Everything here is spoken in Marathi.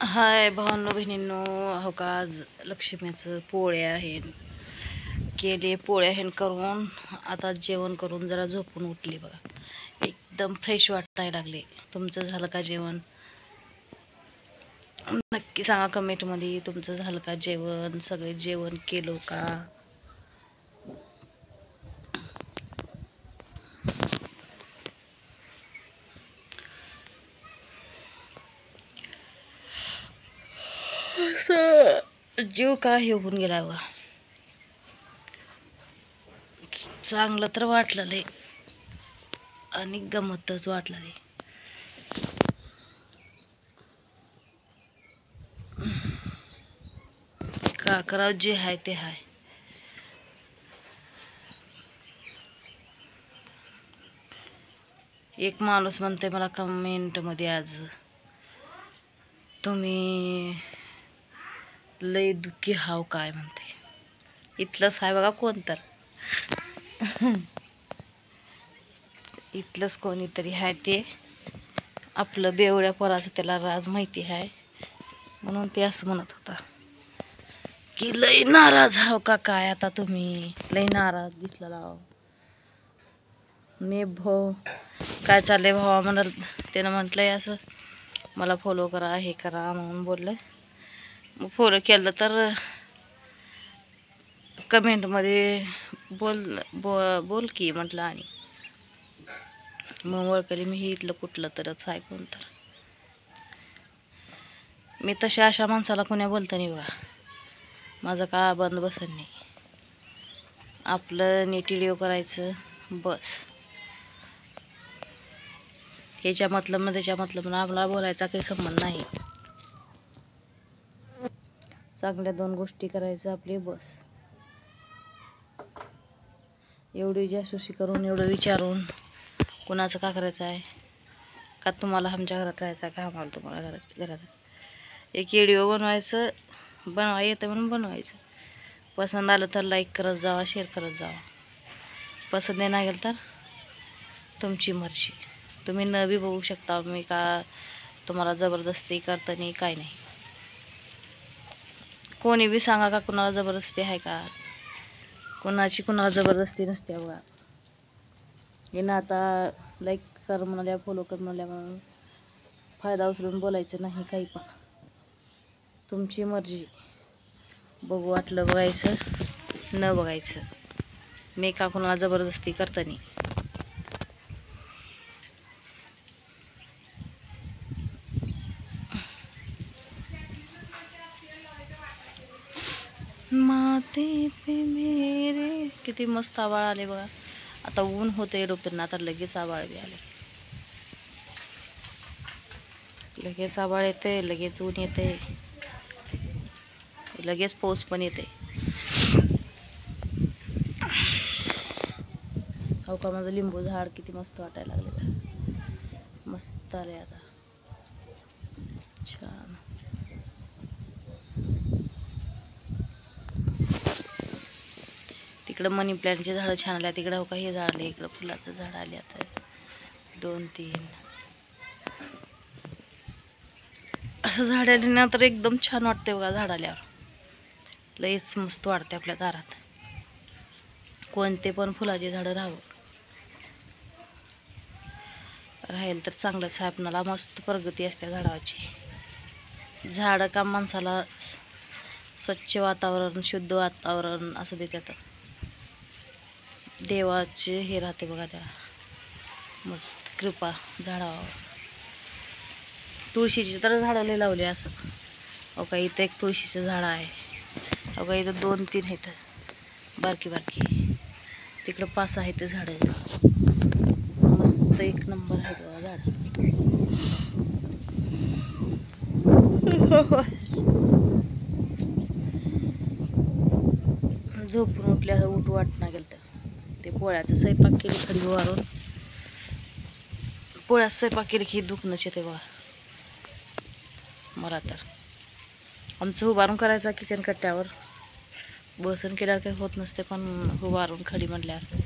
हाय भावांनो बहिणींनो, हो का आज लक्ष्मीचं पोळ्या आहेत केले, पोळ्या आहेत करून आता जेवण करून जरा झोपून उठली बघा. एकदम फ्रेश वाटायला लागले. तुमचं झालं का जेवण? नक्की सांगा कमेंटमध्ये, तुमचं झालं का जेवण? सगळे जेवण केलो का? जीव का हे होऊन गेला बघा. चांगलं तर वाटलं लय आणि गमतच वाटलं लय. का करावं, जे आहे ते आहे. एक माणूस म्हणते मला कमेंटमध्ये आज, तुम्ही लय दुःखी हाव काय म्हणते. इथलंच आहे बघा कोण तर. इथलंच कोणीतरी आहे, ते आपलं बेवड्या पोराचं त्याला राज माहिती आहे म्हणून ते असं म्हणत होता की लय नाराज हाव का काय. आता तुम्ही लय नाराज दिसला. मी भाऊ काय चाललंय भावा म्हणाल, त्यानं म्हटलंय असं मला फॉलो करा हे करा म्हणून बोललं. मग फॉलो केलं तर कमेंटमध्ये बोल की म्हटलं, आणि मग ओळखली मी ही इथलं कुठलं तरच आहे कोण तर. मी तशा अशा माणसाला कोण्या बोलता नाही बघा. माझं का बंद बसत नाही. आपलं नीट व्हिडिओ करायचं बस. ह्याच्या मतलब त्याच्या मतलब आपला बोलायचा काही संबंध नाही. चांगल्या दोन गोष्टी करायचं आपली बस. एवढी जासूसी करून एवढं विचारून कुणाचं का करायचं आहे का? तुम्हाला आमच्या घरात राहायचं का आम्हाला तुम्हाला घरात एक व्हिडिओ बनवायचं, येतं म्हणून बनवायचं. पसंत आलं तर लाईक करत जावा, शेअर करत जावा. पसंत नाही गेलं तर तुमची मर्जी. तुम्ही न बी बघू शकता. मी का तुम्हाला जबरदस्ती करता नाही काय नाही. कोणी बी सांगा का कुणाला जबरदस्ती आहे का? कुणाला जबरदस्ती नसते बघा. हे ना आता लाईक कर म्हणाल्या, फॉलो कर म्हणाल्या म्हणून फायदा उचलून बोलायचं नाही काही पण. तुमची मर्जी. बघू वाटलं बघायचं, न बघायचं. मी का कुणाला जबरदस्ती करता नाही. माते पे मेरे किती मस्त आवाळ आले बघा. आता ऊन होते डोक्यानं, आता लगेच आवाळ बी आले. लगेच आवाळ येते, लगेच ऊन येते, लगेच पाऊस पण येते. हो का माझं लिंबू झाड किती मस्त वाटायला लागले. मस्त आले आता, छान. तिकडं मनी प्लॅन्टचे झाडं छान आले. तिकडं हो का हे झाड आले. इकडं फुलाचं झाड आले आता 2-3. असं झाड आले ना तर एकदम छान वाटते बघा. झाड आल्यावर लयच मस्त वाटते आपल्या दारात. कोणते पण फुलाचे झाडं राहील तर चांगलंच आहे. आपणाला मस्त प्रगती असते झाडाची. झाडं का माणसाला स्वच्छ वातावरण, शुद्ध वातावरण असं देतात. देवाचे हे राहते बघा त्याला मस्त कृपा झाडावर. तुळशीची तर झाडं लय लावली असं. हो का इथं एक तुळशीचं झाड आहे. हो का इथं 2-3 आहेत बारकी बारकी. तिकडं 5 आहेत झाडं. मस्त एक नंबर आहे बघा झाड. झोपून उठल्या उठ वाटणं गेलं तर ते पोळ्याचं स्वयंपाक केली खडी वारून. पोळ्यात स्वयंपाक केली की दुखणंच येते बघा मला तर. आमचं उभारून करायचा किचन कट्ट्यावर. बसून केल्यावर काही होत नसते, पण उभारून खडी म्हटल्यावर